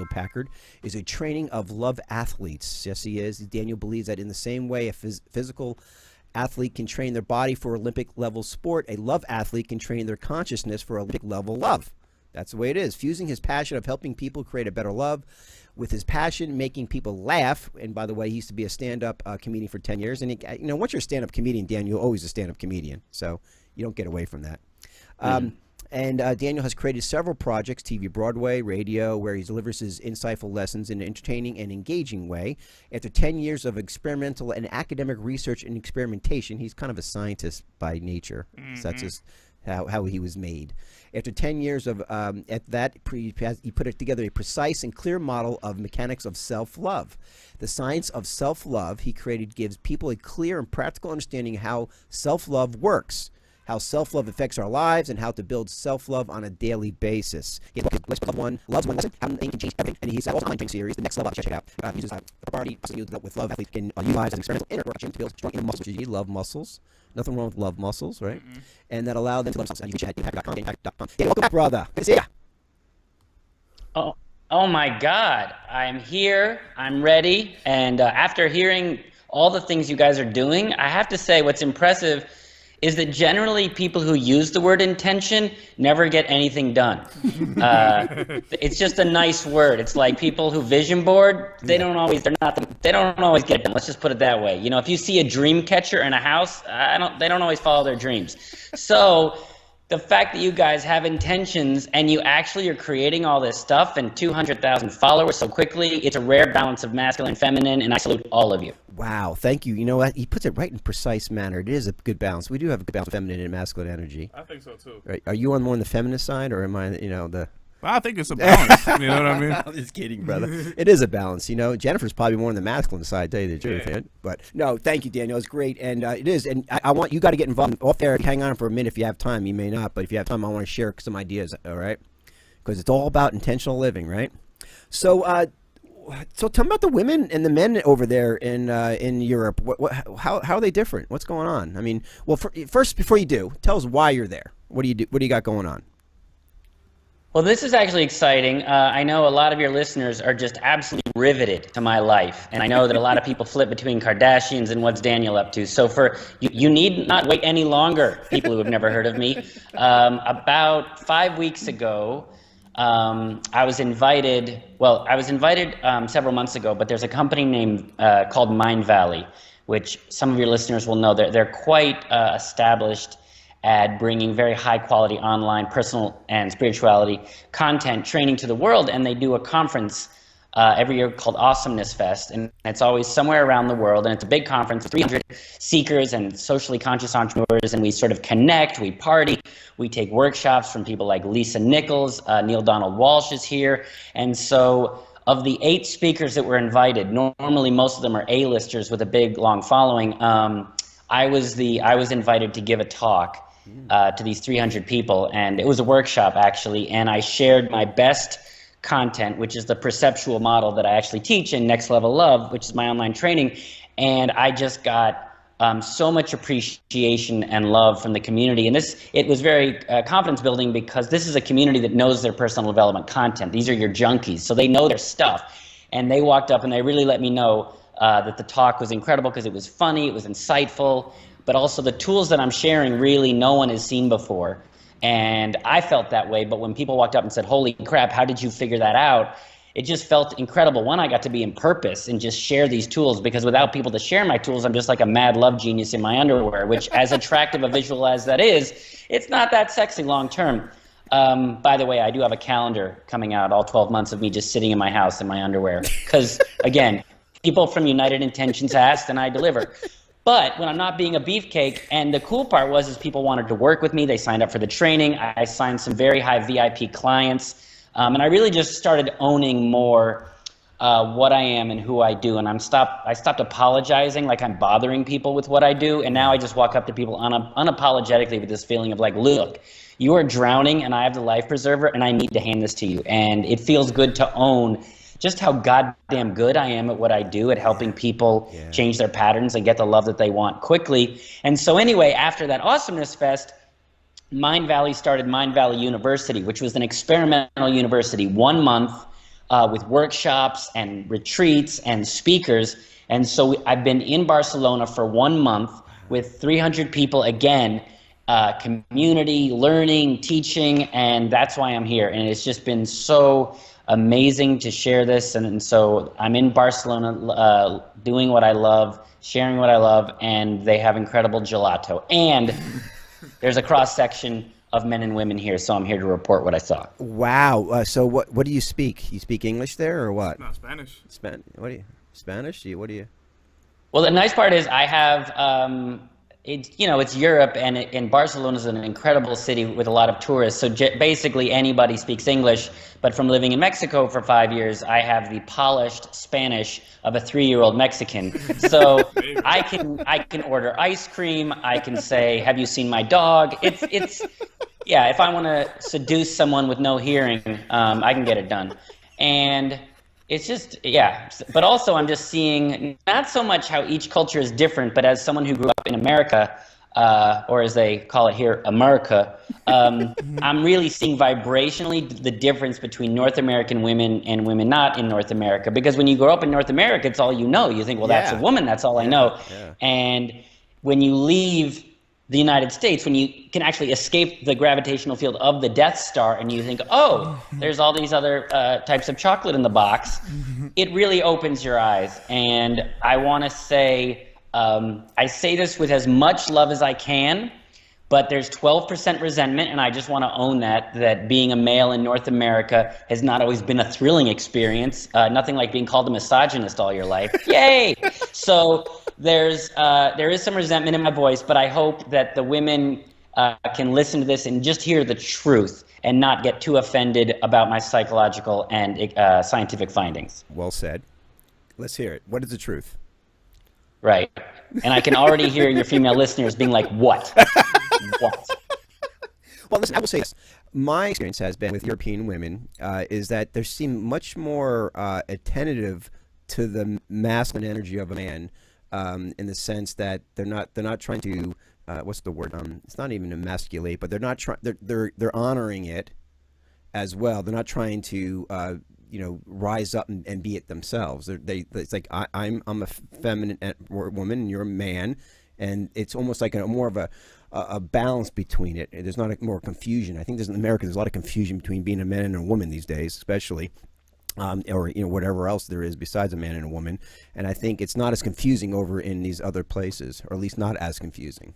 Packard, is a training of love athletes. Yes, he is. Daniel believes that in the same way a physical athlete can train their body for Olympic level sport, a love athlete can train their consciousness for Olympic level love. That's the way it is. Fusing his passion of helping people create a better love with his passion making people laugh. And by the way, he used to be a stand-up comedian for 10 years. And once you're a stand-up comedian, Dan, you're always a stand-up comedian. So you don't get away from that. And Daniel has created several projects, TV, Broadway, radio, where he delivers his insightful lessons in an entertaining and engaging way. After 10 years of experimental and academic research and experimentation, he's kind of a scientist by nature. So that's just how he was made. After 10 years of he put together a precise and clear model of mechanics of self-love. The science of self-love he created gives people a clear and practical understanding of how self-love works, how self-love affects our lives, and how to build self-love on a daily basis. He has a book, Loved One, Loves One Lesson, How They Can Change Everything, and he's also online training series, The Next Level. Check it out. He uses a party with love athletes can utilize an experimental inner working to build strong inner muscles. You love muscles. Nothing wrong with love muscles, right? And that allow them to love themselves. And you can check out Packard.com. Yeah, welcome back, brother. Good to see ya. Oh my God. I'm here. I'm ready. And after hearing all the things you guys are doing, I have to say what's impressive is that generally people who use the word intention never get anything done. It's just a nice word. It's like people who vision board, they don't always get it done. Let's just put it that way. You know, if you see a dream catcher in a house, they don't always follow their dreams. So the fact that you guys have intentions and you actually are creating all this stuff and 200,000 followers so quickly, it's a rare balance of masculine and feminine, and I salute all of you. Wow, thank you. You know what? He puts it right in precise manner. It is a good balance. We do have a good balance of feminine and masculine energy. I think so too. Right. Are you on more on the feminist side, or am I, the... I think it's a balance. You know what I mean? I'm just kidding, brother. It is a balance. Jennifer's probably more on the masculine side, tell you the truth. Yeah. But no, thank you, Daniel. It's great, and it is. And I want you got to get involved off there. Hang on for a minute if you have time. You may not, but if you have time, I want to share some ideas. All right, because it's all about intentional living, right? So, tell me about the women and the men over there in Europe. How are they different? What's going on? I mean, well, first before you do, tell us why you're there. What do you do? What do you got going on? Well, this is actually exciting. I know a lot of your listeners are just absolutely riveted to my life. And I know that a lot of people flip between Kardashians and what's Daniel up to. So you need not wait any longer, people who have never heard of me. About 5 weeks ago, I was invited several months ago, but there's a company named called Mind Valley, which some of your listeners will know. They're quite established at bringing very high quality online personal and spirituality content training to the world, and they do a conference every year called Awesomeness Fest, and it's always somewhere around the world, and it's a big conference with 300 seekers and socially conscious entrepreneurs, and we sort of connect, we party, we take workshops from people like Lisa Nichols, Neil Donald Walsh is here, and so of the 8 speakers that were invited, normally most of them are A-listers with a big long following, I was invited to give a talk to these 300 people, and it was a workshop actually, and I shared my best content, which is the perceptual model that I actually teach in Next Level Love, which is my online training, and I just got so much appreciation and love from the community, and it was very confidence building because this is a community that knows their personal development content. These are your junkies, so they know their stuff, and they walked up and they really let me know that the talk was incredible because it was funny, it was insightful, but also the tools that I'm sharing really no one has seen before. And I felt that way, but when people walked up and said, holy crap, how did you figure that out? It just felt incredible. One, I got to be in purpose and just share these tools, because without people to share my tools, I'm just like a mad love genius in my underwear, which as attractive a visual as that is, it's not that sexy long term. By the way, I do have a calendar coming out, all 12 months of me just sitting in my house in my underwear. Because again, people from United Intentions asked and I deliver. But when I'm not being a beefcake, and the cool part was people wanted to work with me. They signed up for the training. I signed some very high VIP clients. And I really just started owning more what I am and who I do. And I stopped apologizing like I'm bothering people with what I do. And now I just walk up to people unapologetically with this feeling of like, look, you are drowning and I have the life preserver and I need to hand this to you. And it feels good to own just how goddamn good I am at what I do, at helping people change their patterns and get the love that they want quickly. And so anyway, after that Awesomeness Fest, Mind Valley started Mind Valley University, which was an experimental university, 1 month with workshops and retreats and speakers. And so I've been in Barcelona for 1 month with 300 people again, community, learning, teaching, and that's why I'm here. And it's just been so amazing to share this. And so I'm in Barcelona doing what I love, sharing what I love, and they have incredible gelato. And there's a cross-section of men and women here, so I'm here to report what I saw. Wow. So what do you speak? You speak English there or what? No, Spanish. What do you? Spanish? What do you? Well, the nice part is I have, it's Europe, and Barcelona is an incredible city with a lot of tourists. So basically anybody speaks English. But from living in Mexico for 5 years, I have the polished Spanish of a 3-year-old Mexican. So I can order ice cream. I can say, "Have you seen my dog?" It's yeah. If I want to seduce someone with no hearing, I can get it done. And it's just, yeah. But also I'm just seeing not so much how each culture is different, but as someone who grew up in America, or as they call it here, America, I'm really seeing vibrationally the difference between North American women and women not in North America. Because when you grow up in North America, it's all you know. You think, well, that's a woman, that's all I know. Yeah. And when you leave the United States, when you can actually escape the gravitational field of the Death Star and you think, oh, there's all these other types of chocolate in the box, it really opens your eyes. And I want to say, I say this with as much love as I can, but there's 12% resentment, and I just want to own that being a male in North America has not always been a thrilling experience. Nothing like being called a misogynist all your life. Yay! So there is some resentment in my voice, but I hope that the women can listen to this and just hear the truth and not get too offended about my psychological and scientific findings. Well said. Let's hear it. What is the truth? Right. And I can already hear your female listeners being like, what? What? Well, listen, I will say this. My experience has been with European women is that they seem much more attentive to the masculine energy of a man, in the sense that they're not trying to what's the word? It's not even emasculate, but they're not trying. They're honoring it as well. They're not trying to rise up and be it themselves. It's like I'm a feminine woman and you're a man, and it's almost like more of a balance between it. There's not more confusion. I think in America there's a lot of confusion between being a man and a woman these days, especially. Or whatever else there is besides a man and a woman, and I think it's not as confusing over in these other places, or at least not as confusing.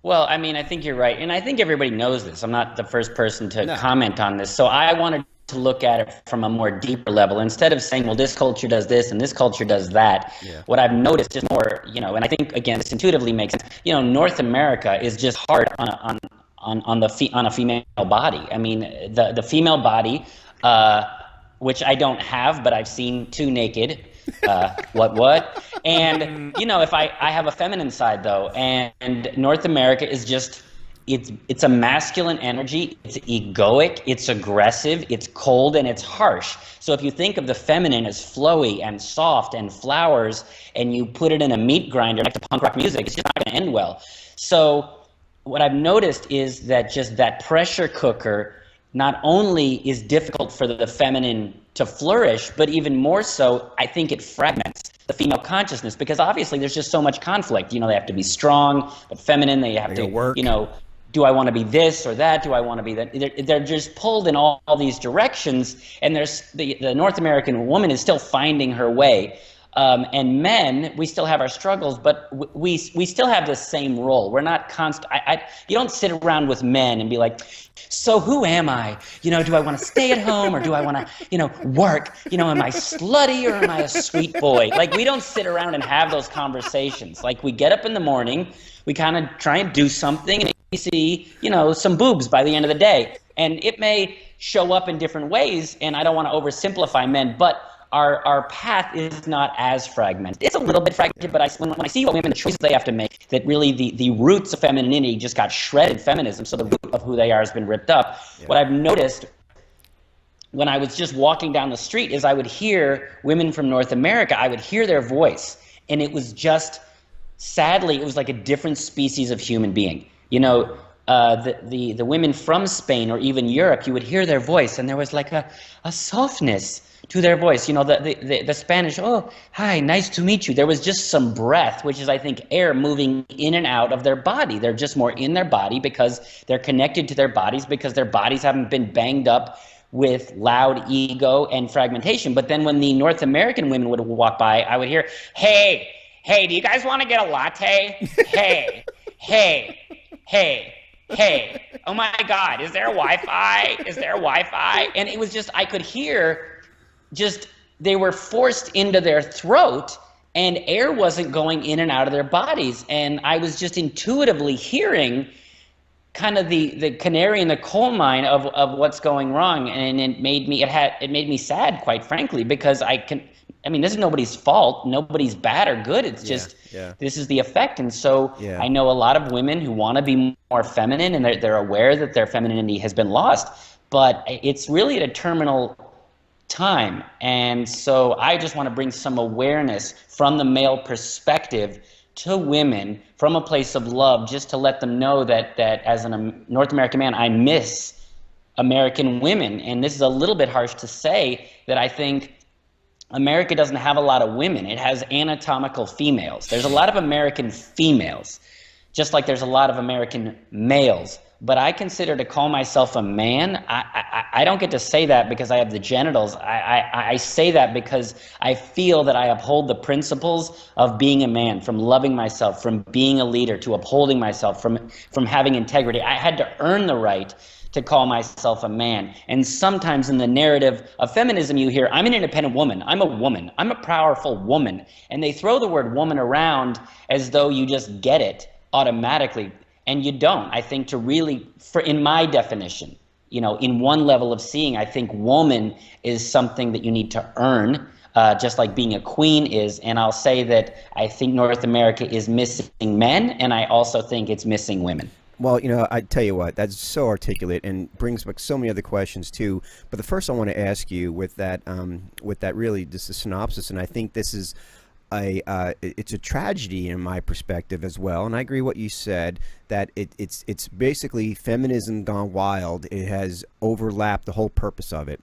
Well, I mean, I think you're right, and I think everybody knows this. I'm not the first person to comment on this, so I wanted to look at it from a more deeper level instead of saying, well, this culture does this and this culture does that. Yeah. What I've noticed is more, and I think again this intuitively makes sense. North America is just hard on a female body. I mean, the female body. Which I don't have, but I've seen too naked. What? And, if I have a feminine side, though, and North America is just, it's a masculine energy. It's egoic, it's aggressive, it's cold, and it's harsh. So if you think of the feminine as flowy and soft and flowers, and you put it in a meat grinder next to punk rock music, it's just not going to end well. So what I've noticed is that just that pressure cooker not only is difficult for the feminine to flourish, but even more so, I think it fragments the female consciousness, because obviously there's just so much conflict. They have to be strong, but feminine, they have to work. Do I want to be this or that? Do I want to be that? They're just pulled in all these directions, and there's the North American woman is still finding her way. And men, we still have our struggles, but we still have the same role. We're not constant. You don't sit around with men and be like, so who am I? Do I want to stay at home or do I want to, work? Am I slutty or am I a sweet boy? Like, we don't sit around and have those conversations. Like, we get up in the morning, we kind of try and do something, and we see, some boobs by the end of the day. And it may show up in different ways, and I don't want to oversimplify men, but our path is not as fragmented. It's a little bit fragmented, but when I see what women, the choices they have to make, that really the roots of femininity just got shredded feminism, so the root of who they are has been ripped up. Yeah. What I've noticed when I was just walking down the street is I would hear women from North America, I would hear their voice, and it was just, sadly, it was like a different species of human being. the women from Spain or even Europe, you would hear their voice, and there was like a softness to their voice. You know, the Spanish, oh, hi, nice to meet you. There was just some breath, which is, I think, air moving in and out of their body. They're just more in their body because they're connected to their bodies, because their bodies haven't been banged up with loud ego and fragmentation. But then when the North American women would walk by, I would hear, hey, do you guys want to get a latte? Hey, hey, oh my God, is there Wi-Fi? Is there Wi-Fi? And it was just, I could hear just, they were forced into their throat and air wasn't going in and out of their bodies. And I was just intuitively hearing kind of the canary in the coal mine of what's going wrong. And it made me sad, quite frankly, because this is nobody's fault. Nobody's bad or good. It's just, this is the effect. And so I know a lot of women who want to be more feminine, and they're aware that their femininity has been lost, but it's really at a terminal time. And so I just want to bring some awareness from the male perspective to women from a place of love, just to let them know that as a North American man, I miss American women. And this is a little bit harsh to say, that I think America doesn't have a lot of women. It has anatomical females. There's a lot of American females, just like there's a lot of American males. But I consider to call myself a man, I don't get to say that because I have the genitals. I say that because I feel that I uphold the principles of being a man, from loving myself, from being a leader, to upholding myself, from having integrity. I had to earn the right to call myself a man. And sometimes in the narrative of feminism, you hear, I'm an independent woman, I'm a woman, I'm a powerful woman. And they throw the word woman around as though you just get it automatically. And you don't. I think to really, in my definition, in one level of seeing, I think woman is something that you need to earn, just like being a queen is. And I'll say that I think North America is missing men, and I also think it's missing women. Well, I tell you what, that's so articulate and brings back so many other questions too. But the first I want to ask you with that really just a synopsis, and I think this is it's a tragedy in my perspective as well. And I agree what you said, that it's basically feminism gone wild. It has overlapped the whole purpose of it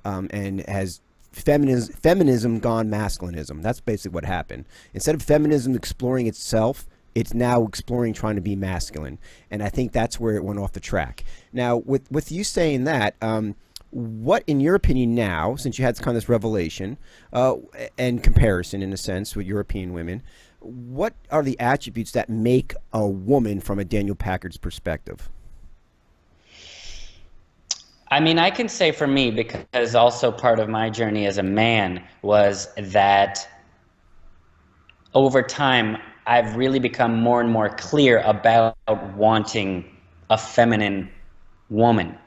and has feminism gone masculinism. That's basically what happened. Instead of feminism exploring itself, it's now exploring trying to be masculine. And I think that's where it went off the track. Now, with you saying that, what, in your opinion now, since you had kind of this revelation and comparison, in a sense, with European women, what are the attributes that make a woman from a Daniel Packard's perspective? I can say for me, because also part of my journey as a man was that over time, I've really become more and more clear about wanting a feminine woman.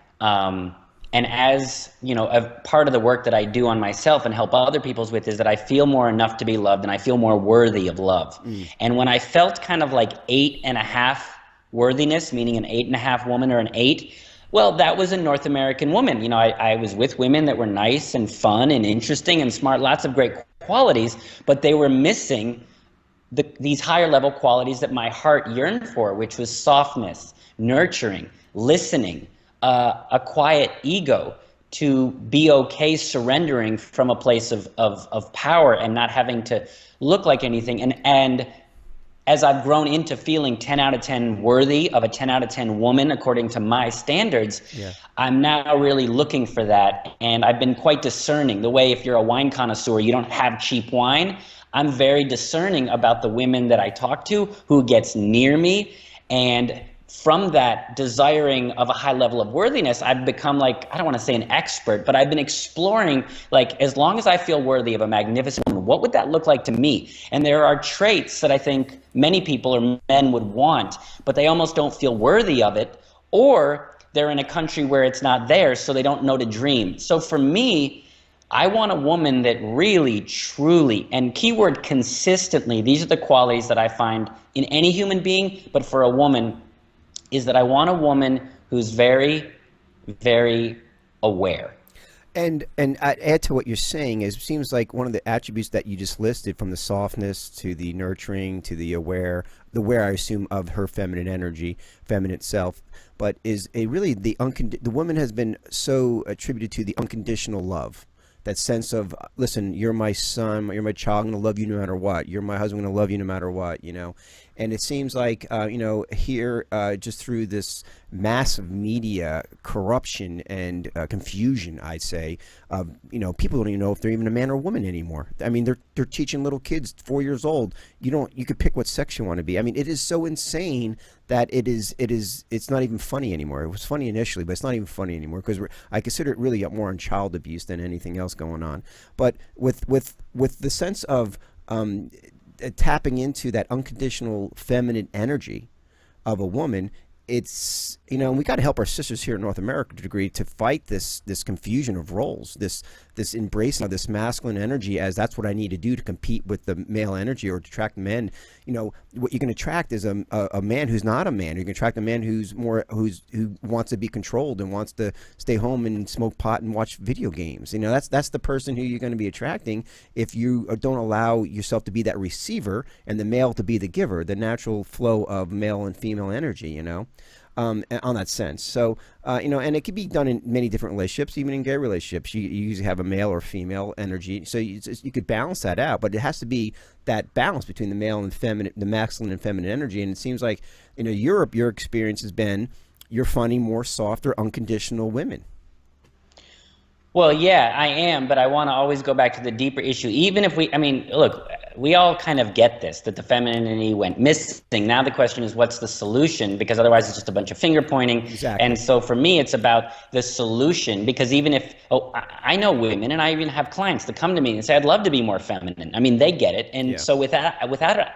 And as, a part of the work that I do on myself and help other people with is that I feel more enough to be loved, and I feel more worthy of love. And when I felt kind of like 8.5 worthiness, meaning an 8.5 woman or an 8, well, that was a North American woman. I was with women that were nice and fun and interesting and smart, lots of great qualities, but they were missing these higher level qualities that my heart yearned for, which was softness, nurturing, listening, a quiet ego, to be okay surrendering from a place of power and not having to look like anything. And as I've grown into feeling 10 out of 10 worthy of a 10 out of 10 woman according to my standards, I'm now really looking for that. And I've been quite discerning. The way, if you're a wine connoisseur, you don't have cheap wine. I'm very discerning about the women that I talk to, who gets near me. And from that desiring of a high level of worthiness, I've become, like, I don't want to say an expert, but I've been exploring, like, as long as I feel worthy of a magnificent woman, what would that look like to me? And there are traits that I think many people or men would want, but they almost don't feel worthy of it, or they're in a country where it's not there, so they don't know to dream. So for me, I want a woman that really, truly, and keyword consistently, these are the qualities that I find in any human being, but for a woman, is that I want a woman who's very, very aware. And I'd add to what you're saying is, it seems like one of the attributes that you just listed, from the softness to the nurturing to the aware, I assume, of her feminine energy, feminine self, but is a really the woman has been so attributed to the unconditional love. That sense of, listen, you're my son, you're my child, I'm going to love you no matter what. You're my husband, I'm going to love you no matter what, you know. And it seems like, here, just through this massive media corruption and confusion, I'd say, people don't even know if they're even a man or a woman anymore. I mean, they're teaching little kids 4 years old, you could pick what sex you want to be. I mean, it is so insane that it's not even funny anymore. It was funny initially, but it's not even funny anymore, because I consider it really more on child abuse than anything else going on. But with the sense of tapping into that unconditional feminine energy of a woman, it's, and we got to help our sisters here in North America to a degree to fight this confusion of roles, this embracing of this masculine energy as that's what I need to do to compete with the male energy or to attract men. What you can attract is a man who's not a man. You can attract a man who wants to be controlled and wants to stay home and smoke pot and watch video games. That's the person who you're going to be attracting if you don't allow yourself to be that receiver and the male to be the giver, the natural flow of male and female energy, on that sense. So, and it can be done in many different relationships, even in gay relationships. You usually have a male or female energy. So you could balance that out, but it has to be that balance between the male and feminine, the masculine and feminine energy. And it seems like, Europe, your experience has been, you're finding more softer, unconditional women. Well, yeah, I am, but I want to always go back to the deeper issue. Even if look, we all kind of get this, that the femininity went missing. Now the question is, what's the solution? Because otherwise it's just a bunch of finger pointing. Exactly. And so for me, it's about the solution, because even if, I know women, and I even have clients that come to me and say, I'd love to be more feminine. I mean, they get it. And so without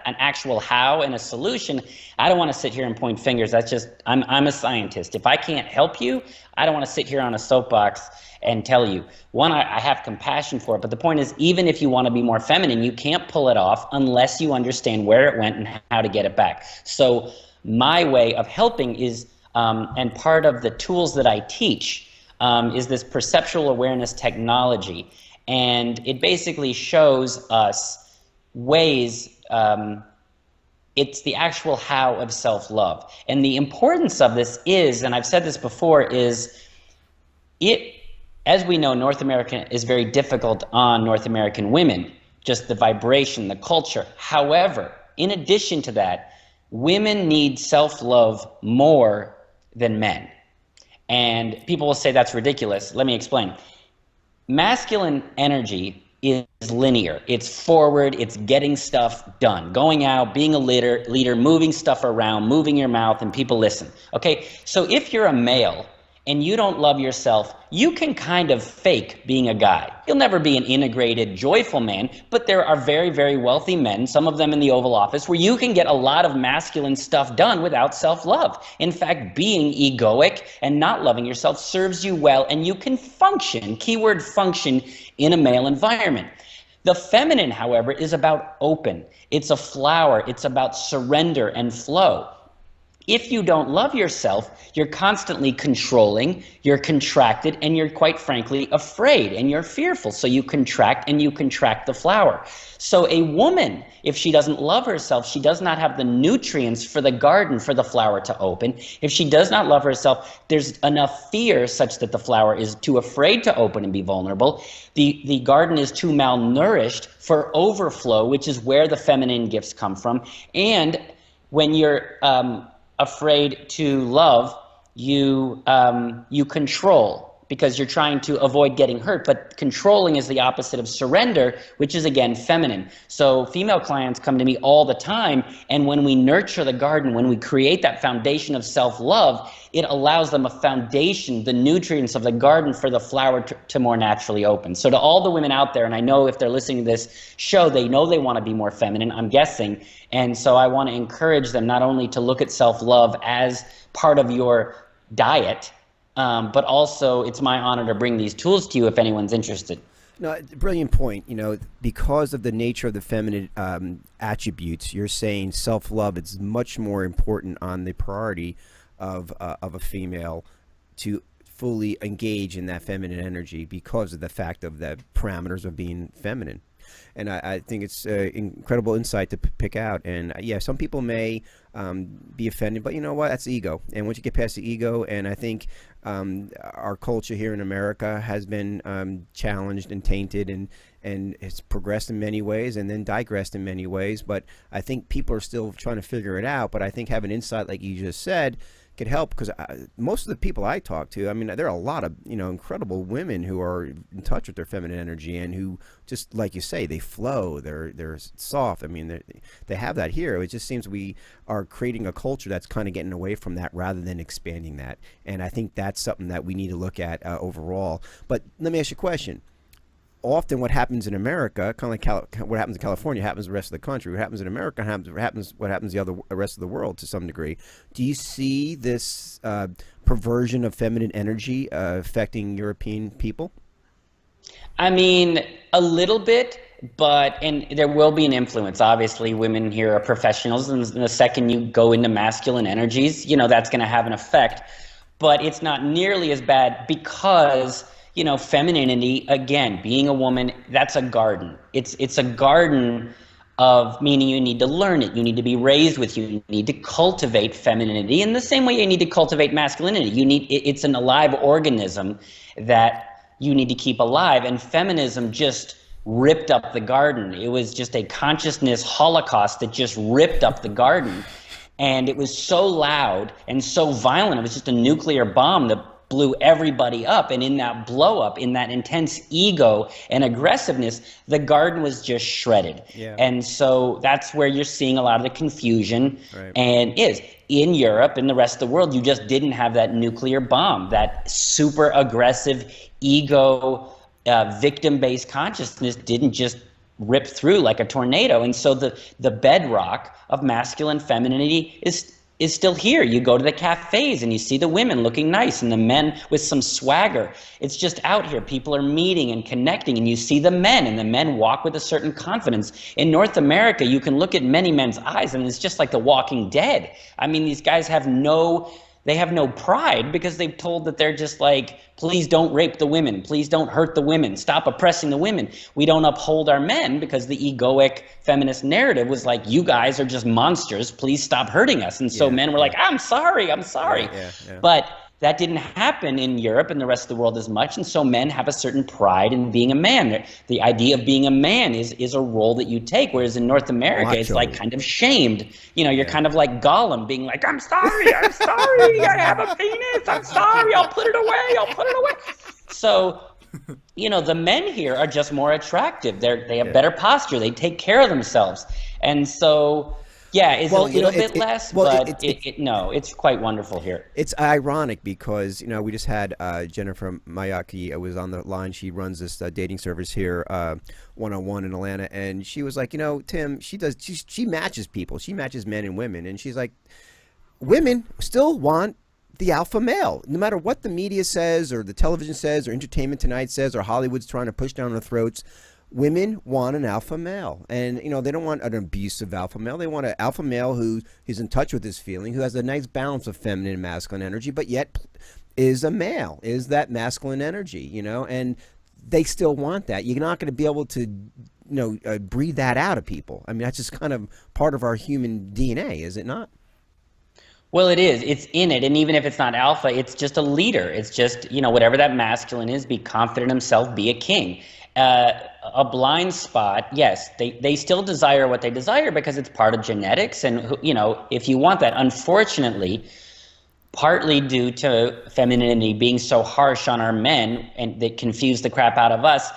an actual how and a solution, I don't want to sit here and point fingers. That's just, I'm a scientist. If I can't help you, I don't want to sit here on a soapbox and tell you. One, I have compassion for it, but the point is, even if you want to be more feminine, you can't pull it off unless you understand where it went and how to get it back. So my way of helping is, and part of the tools that I teach, is this perceptual awareness technology. And it basically shows us ways, it's the actual how of self-love. And the importance of this is, and I've said this before, is as we know, North America is very difficult on North American women, just the vibration, the culture. However, in addition to that, women need self-love more than men. And people will say that's ridiculous. Let me explain. Masculine energy is linear. It's forward, it's getting stuff done. Going out, being a leader, moving stuff around, moving your mouth, and people listen. Okay, so if you're a male and you don't love yourself, you can kind of fake being a guy. You'll never be an integrated, joyful man, but there are very, very wealthy men, some of them in the Oval Office, where you can get a lot of masculine stuff done without self-love. In fact, being egoic and not loving yourself serves you well, and you can function, keyword function, in a male environment. The feminine, however, is about open. It's a flower. It's about surrender and flow. If you don't love yourself, you're constantly controlling, you're contracted, and you're quite frankly afraid, and you're fearful. So you contract, and you contract the flower. So a woman, if she doesn't love herself, she does not have the nutrients for the garden for the flower to open. If she does not love herself, there's enough fear such that the flower is too afraid to open and be vulnerable. The garden is too malnourished for overflow, which is where the feminine gifts come from. And when you're afraid to love, you control, because you're trying to avoid getting hurt. But controlling is the opposite of surrender, which is, again, feminine. So female clients come to me all the time, and when we nurture the garden, when we create that foundation of self-love, it allows them a foundation, the nutrients of the garden, for the flower to more naturally open. So to all the women out there, and I know if they're listening to this show, they know they want to be more feminine, I'm guessing, and so I want to encourage them not only to look at self-love as part of your diet, but also it's my honor to bring these tools to you if anyone's interested. No, brilliant point. Because of the nature of the feminine attributes, you're saying self-love is much more important on the priority of a female to fully engage in that feminine energy because of the fact of the parameters of being feminine. And I think it's incredible insight to pick out. And yeah, some people may be offended, but you know what? That's ego. And once you get past the ego, and I think our culture here in America has been challenged and tainted, and it's progressed in many ways and then digressed in many ways. But I think people are still trying to figure it out. But I think having insight, like you just said, could help, because most of the people I talk to, I mean, there are a lot of, incredible women who are in touch with their feminine energy and who, just like you say, they flow, they're soft. I mean, they have that here. It just seems we are creating a culture that's kind of getting away from that rather than expanding that. And I think that's something that we need to look at overall. But let me ask you a question. Often what happens in America, kind of like what happens in California happens in the rest of the country. What happens in America happens what happens the rest of the world to some degree. Do you see this perversion of feminine energy affecting European people? I mean, a little bit, and there will be an influence. Obviously, women here are professionals, and the second you go into masculine energies, that's going to have an effect. But it's not nearly as bad because femininity, again, being a woman, that's a garden. It's a garden of, meaning you need to learn it. You need to be raised with, you need to cultivate femininity in the same way you need to cultivate masculinity. It's an alive organism that you need to keep alive. And feminism just ripped up the garden. It was just a consciousness holocaust that just ripped up the garden. And it was so loud and so violent. It was just a nuclear bomb that blew everybody up, and in that blow up, in that intense ego and aggressiveness, the garden was just shredded. Yeah. And so that's where you're seeing a lot of the confusion. Right. And in Europe and the rest of the world, you just didn't have that nuclear bomb, that super aggressive ego, victim-based consciousness didn't just rip through like a tornado. And so the bedrock of masculine femininity is still here. You go to the cafes and you see the women looking nice and the men with some swagger. It's just out here. People are meeting and connecting, and you see the men, and the men walk with a certain confidence. In North America, you can look at many men's eyes and it's just like The Walking Dead. I mean, these guys have no pride because they've told that they're just like, please don't rape the women. Please don't hurt the women. Stop oppressing the women. We don't uphold our men because the egoic feminist narrative was like, you guys are just monsters. Please stop hurting us. And so men were like, I'm sorry. Yeah. But that didn't happen in Europe and the rest of the world as much. And so men have a certain pride in being a man. The idea of being a man is a role that you take. Whereas in North America, Macho. it's like kind of shamed. You're kind of like Gollum being like, I'm sorry. I have a penis. I'm sorry. I'll put it away. So, the men here are just more attractive. They have better posture. They take care of themselves. And so, yeah, it's a little bit less, but it's quite wonderful here. It's ironic because, we just had Jennifer Mayaki was on the line. She runs this dating service here, 101 in Atlanta. And she was like, Tim, she matches people. She matches men and women. And she's like, women still want the alpha male. No matter what the media says or the television says or Entertainment Tonight says or Hollywood's trying to push down their throats, women want an alpha male. And, they don't want an abusive alpha male. They want an alpha male who is in touch with his feeling, who has a nice balance of feminine and masculine energy, but yet is a male, is that masculine energy, and they still want that. You're not going to be able to, breathe that out of people. I mean, that's just kind of part of our human DNA, is it not? Well, it is. It's in it. And even if it's not alpha, it's just a leader. It's just, whatever that masculine is, be confident in himself, be a king. A blind spot, yes, they still desire what they desire because it's part of genetics. And, if you want that, unfortunately, partly due to femininity being so harsh on our men and that confuse the crap out of us,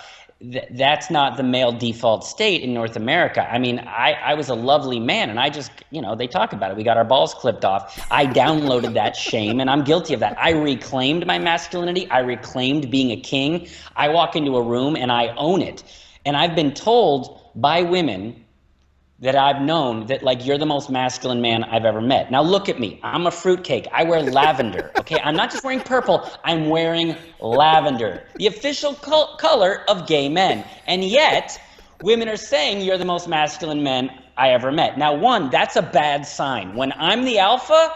that's not the male default state in North America. I mean, I was a lovely man, and I just, they talk about it. We got our balls clipped off. I downloaded that shame, and I'm guilty of that. I reclaimed my masculinity. I reclaimed being a king. I walk into a room, and I own it. And I've been told by women that I've known that, like, you're the most masculine man I've ever met. Now look at me. I'm a fruitcake. I wear lavender, okay? I'm not just wearing purple. I'm wearing lavender, the official color of gay men. And yet, women are saying you're the most masculine man I ever met. Now, one, that's a bad sign. When I'm the alpha,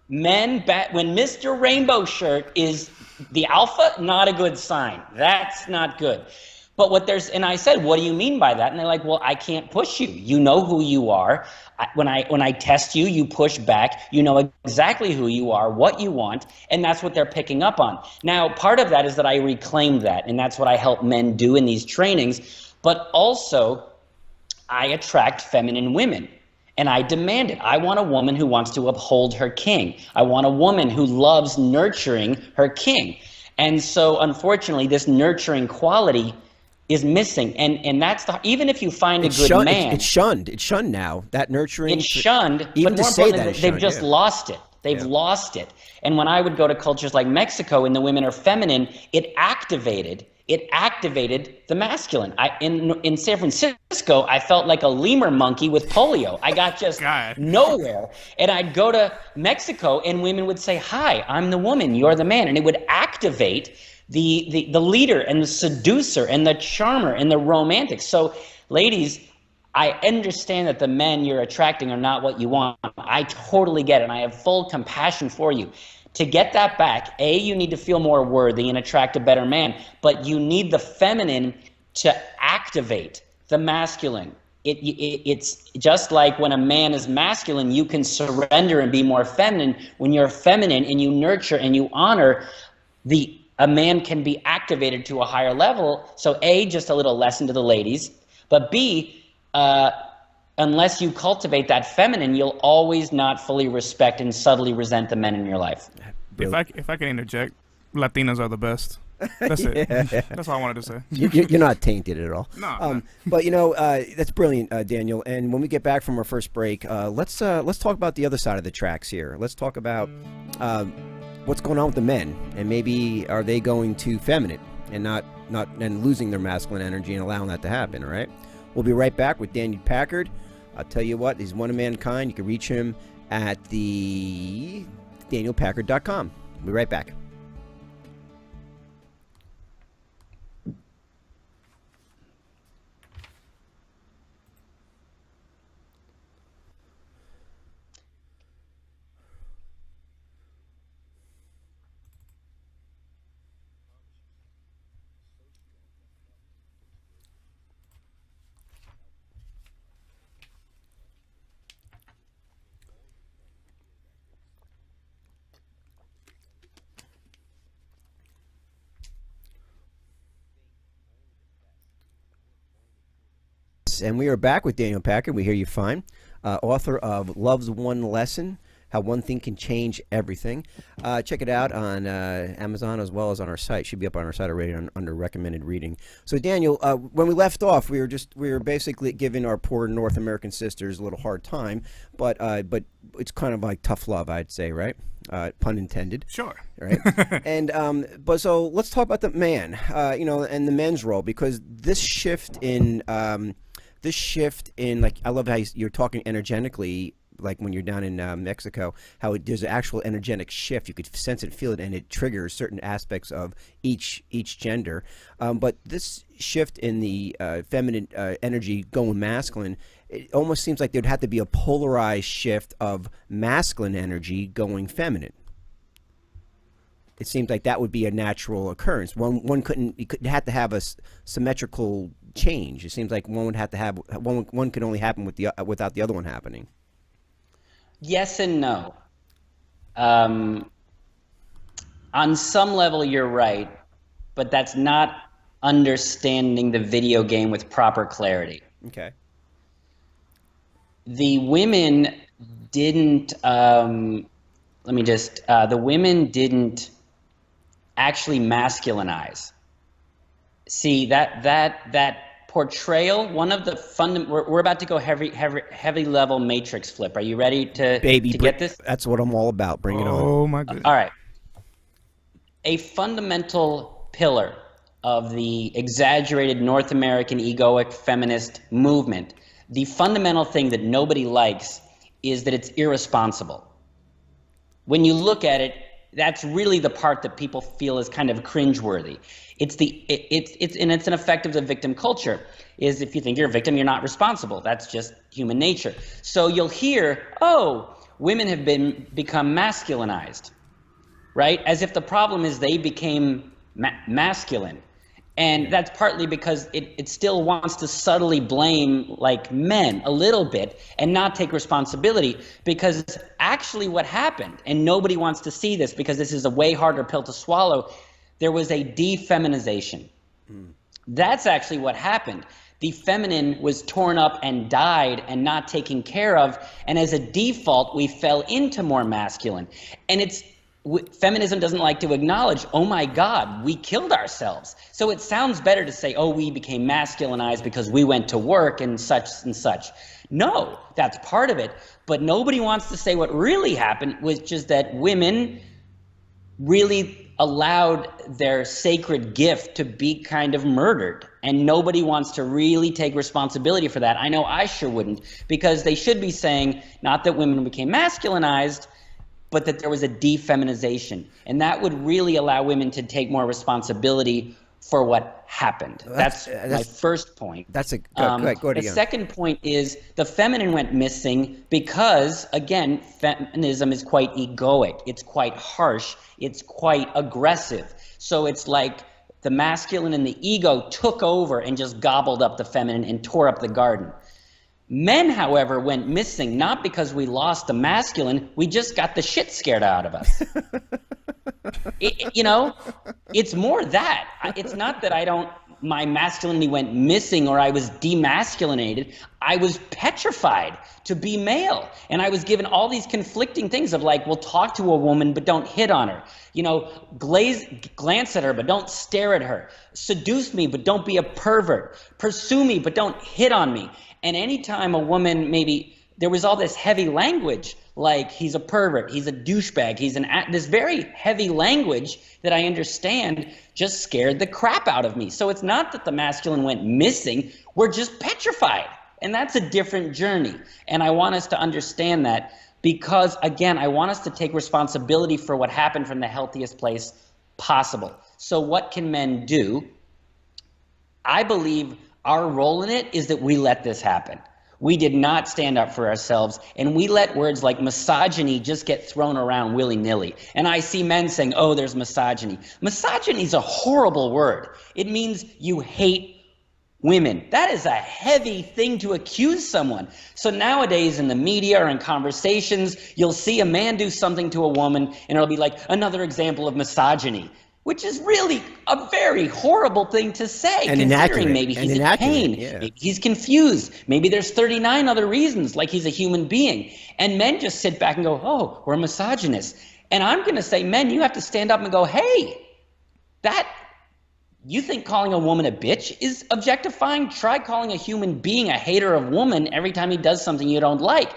when Mr. Rainbow Shirt is The alpha, not a good sign. That's not good. But and I said, what do you mean by that? And they're like, well, I can't push you. You know who you are. When I test you, you push back. You know exactly who you are, what you want, and that's what they're picking up on. Now, part of that is that I reclaim that, and that's what I help men do in these trainings. But also, I attract feminine women. And I demand it. I want a woman who wants to uphold her king. I want a woman who loves nurturing her king. And so, unfortunately, this nurturing quality is missing, and that's even if you find a good man, it's shunned. It's shunned now. That nurturing, it's shunned. Even but more to say importantly, that, they've just lost it. They've lost it. And when I would go to cultures like Mexico, and the women are feminine, it activated the masculine. In San Francisco, I felt like a lemur monkey with polio. I got just nowhere. And I'd go to Mexico, and women would say, "Hi, I'm the woman. You're the man," and it would activate the leader and the seducer and the charmer and the romantic. So, ladies, I understand that the men you're attracting are not what you want. I totally get it, and I have full compassion for you. To get that back, you need to feel more worthy and attract a better man, but you need the feminine to activate the masculine. It's just like when a man is masculine, you can surrender and be more feminine. When you're feminine and you nurture and you honor, a man can be activated to a higher level. So just a little lesson to the ladies, but B, unless you cultivate that feminine, you'll always not fully respect and subtly resent the men in your life. If I can interject, Latinas are the best. That's it. That's all I wanted to say. You're not tainted at all. No. But that's brilliant, Daniel. And when we get back from our first break, let's talk about the other side of the tracks here. Let's talk about what's going on with the men, and maybe are they going too feminine and not losing their masculine energy and allowing that to happen. All right. We'll be right back with Daniel Packard. I'll tell you what, he's one of mankind. You can reach him at the DanielPackard.com. We'll be right back. And we are back with Daniel Packard. We hear you fine. Author of Love's One Lesson, How One Thing Can Change Everything. Check it out on Amazon as well as on our site. Should be up on our site already under recommended reading. So Daniel, when we left off, we were basically giving our poor North American sisters a little hard time, but it's kind of like tough love, I'd say, right? Pun intended. Sure. Right. And but so let's talk about the man, and the men's role, because this shift in like, I love how you're talking energetically, like when you're down in Mexico, how there's an actual energetic shift. You could sense it, feel it, and it triggers certain aspects of each gender. But this shift in the feminine energy going masculine, it almost seems like there'd have to be a polarized shift of masculine energy going feminine. It seems like that would be a natural occurrence. One couldn't. You could have to have a symmetrical change. It seems like one would have to have one could only happen without the other one happening. Yes and no. On some level, you're right, but that's not understanding the video game with proper clarity. Okay. The women didn't. The women didn't actually masculinize. See, that portrayal, one of the we're about to go heavy level matrix flip. Are you ready to get this? That's what I'm all about. Bring it on. Oh my goodness. All right. A fundamental pillar of the exaggerated North American egoic feminist movement, the fundamental thing that nobody likes is that it's irresponsible. When you look at it, that's really the part that people feel is kind of cringeworthy. It's an effect of the victim culture. Is if you think you're a victim, you're not responsible. That's just human nature. So you'll hear, women have become masculinized. right? As if the problem is they became masculine. And that's partly because it still wants to subtly blame like men a little bit and not take responsibility, because actually what happened, and nobody wants to see this because this is a way harder pill to swallow, there was a defeminization. That's actually what happened. The feminine was torn up and died and not taken care of, and as a default we fell into more masculine. And feminism doesn't like to acknowledge, oh my God, we killed ourselves. So it sounds better to say, oh, we became masculinized because we went to work and such and such. No, that's part of it. But nobody wants to say what really happened, which is that women really allowed their sacred gift to be kind of murdered. And nobody wants to really take responsibility for that. I know I sure wouldn't, because they should be saying not that women became masculinized, but that there was a defeminization. And that would really allow women to take more responsibility for what happened. That's my first point. Go ahead the again. second point is the feminine went missing because, again, feminism is quite egoic. It's quite harsh. It's quite aggressive. So it's like the masculine and the ego took over and just gobbled up the feminine and tore up the garden. Men, however, went missing not because we lost the masculine, we just got the shit scared out of us. It's more that. It's not that my masculinity went missing or I was demasculinated. I was petrified to be male. And I was given all these conflicting things of like, well, talk to a woman, but don't hit on her. Glance at her, but don't stare at her. Seduce me, but don't be a pervert. Pursue me, but don't hit on me. And anytime a woman there was all this heavy language, like he's a pervert, he's a douchebag, this very heavy language that I understand just scared the crap out of me. So it's not that the masculine went missing, we're just petrified. And that's a different journey. And I want us to understand that because, again, I want us to take responsibility for what happened from the healthiest place possible. So what can men do? I believe our role in it is that we let this happen. We did not stand up for ourselves, and we let words like misogyny just get thrown around willy-nilly. And I see men saying, oh, there's misogyny. Misogyny is a horrible word. It means you hate women. That is a heavy thing to accuse someone. So nowadays in the media or in conversations, you'll see a man do something to a woman, and it'll be like another example of misogyny, which is really a very horrible thing to say, and considering maybe he's in pain, maybe he's confused, maybe there's 39 other reasons, like he's a human being. And men just sit back and go, oh, we're misogynists. And I'm going to say, men, you have to stand up and go, hey, you think calling a woman a bitch is objectifying? Try calling a human being a hater of woman every time he does something you don't like.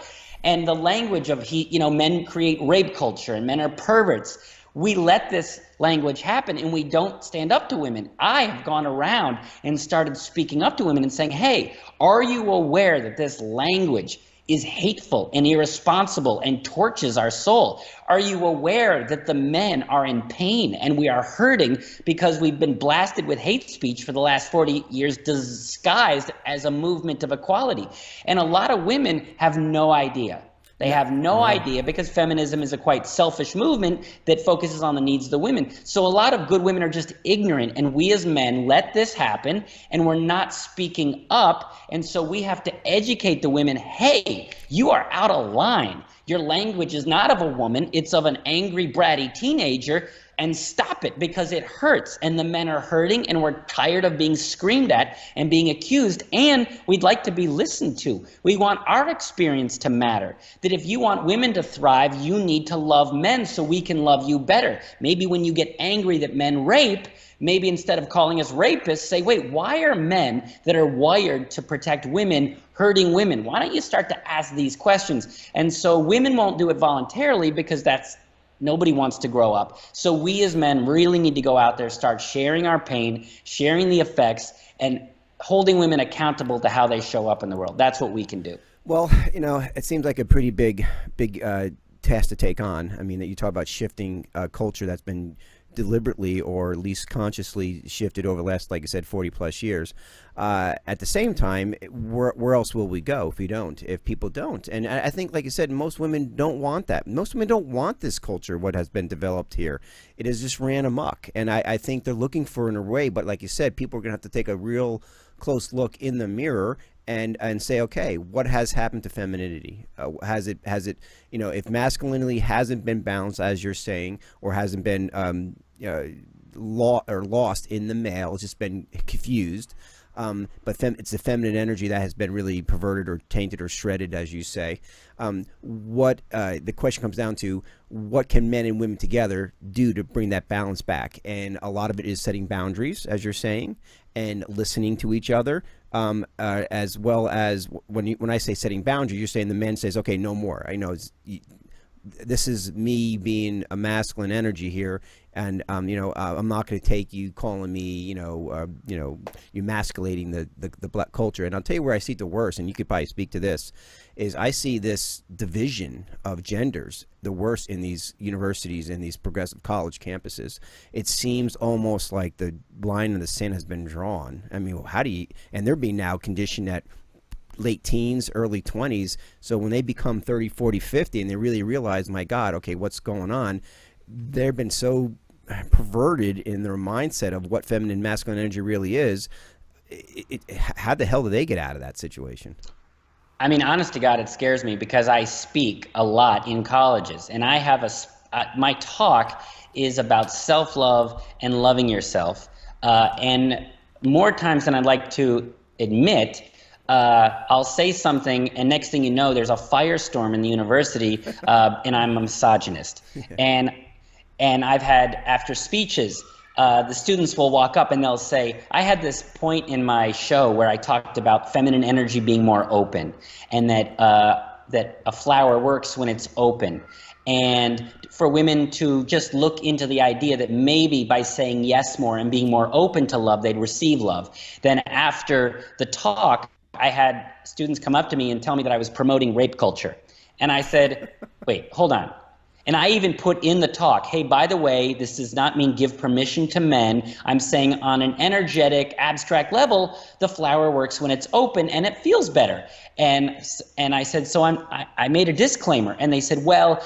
And the language of men create rape culture and men are perverts. We let this language happen and we don't stand up to women. I have gone around and started speaking up to women and saying, hey, are you aware that this language is hateful and irresponsible and torches our soul? Are you aware that the men are in pain and we are hurting because we've been blasted with hate speech for the last 40 years disguised as a movement of equality? And a lot of women have no idea. They have no idea because feminism is a quite selfish movement that focuses on the needs of the women. So a lot of good women are just ignorant, and we as men let this happen and we're not speaking up. And so we have to educate the women, hey, you are out of line. Your language is not of a woman, it's of an angry, bratty teenager, and stop it because it hurts and the men are hurting and we're tired of being screamed at and being accused, and we'd like to be listened to. We want our experience to matter. That if you want women to thrive, you need to love men so we can love you better. Maybe when you get angry that men rape, maybe instead of calling us rapists, say, wait, why are men that are wired to protect women hurting women? Why don't you start to ask these questions? And so women won't do it voluntarily because nobody wants to grow up. So we as men really need to go out there, start sharing our pain, sharing the effects, and holding women accountable to how they show up in the world. That's what we can do. Well, it seems like a pretty big task to take on. I mean, that you talk about shifting culture that's been deliberately or at least consciously shifted over the last, like I said, 40 plus years. At the same time, where else will we go if people don't? And I think, like I said, most women don't want that. Most women don't want this culture, what has been developed here. It has just ran amok. And I think they're looking for an array. But like you said, people are going to have to take a real close look in the mirror and say, okay, what has happened to femininity? Has it, if masculinity hasn't been balanced, as you're saying, or hasn't been lost in the male, it's just been confused. But it's the feminine energy that has been really perverted or tainted or shredded, as you say. The question comes down to, what can men and women together do to bring that balance back? And a lot of it is setting boundaries, as you're saying, and listening to each other, as well as when I say setting boundaries, you're saying the man says, okay, no more. I know this is me being a masculine energy here, and I'm not going to take you calling me, emasculating the black culture. And I'll tell you where I see it the worst, and you could probably speak to this, is I see this division of genders the worst in these universities and these progressive college campuses. It seems almost like the line in the sand has been drawn. I mean, and they're being now conditioned at late teens, early 20s. So when they become 30, 40, 50, and they really realize, my God, okay, what's going on? They've been so perverted in their mindset of what feminine masculine energy really is. How the hell do they get out of that situation? I mean, honest to God, it scares me because I speak a lot in colleges, and I have my talk is about self-love and loving yourself. And more times than I'd like to admit, I'll say something, and next thing you know, there's a firestorm in the university, and I'm a misogynist. Yeah. And I've had, after speeches, the students will walk up and they'll say, I had this point in my show where I talked about feminine energy being more open, and that a flower works when it's open. And for women to just look into the idea that maybe by saying yes more and being more open to love, they'd receive love. Then after the talk, I had students come up to me and tell me that I was promoting rape culture. And I said, wait, hold on. And I even put in the talk, hey, by the way, this does not mean give permission to men. I'm saying on an energetic, abstract level, the flower works when it's open and it feels better. And I said, so I made a disclaimer. And they said, well,